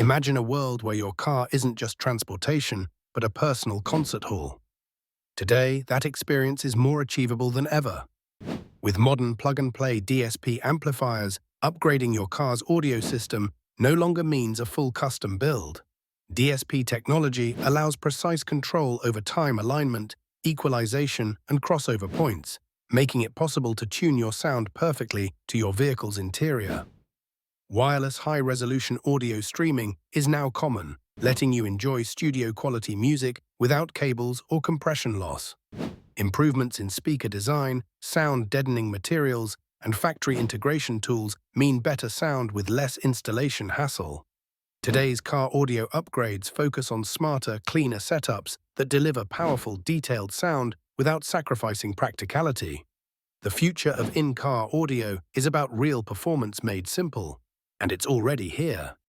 Imagine a world where your car isn't just transportation, but a personal concert hall. Today, that experience is more achievable than ever. With modern plug-and-play DSP amplifiers, upgrading your car's audio system no longer means a full custom build. DSP technology allows precise control over time alignment, equalization, and crossover points, making it possible to tune your sound perfectly to your vehicle's interior. Wireless high-resolution audio streaming is now common, letting you enjoy studio-quality music without cables or compression loss. Improvements in speaker design, sound deadening materials, and factory integration tools mean better sound with less installation hassle. Today's car audio upgrades focus on smarter, cleaner setups that deliver powerful, detailed sound without sacrificing practicality. The future of in-car audio is about real performance made simple, and it's already here.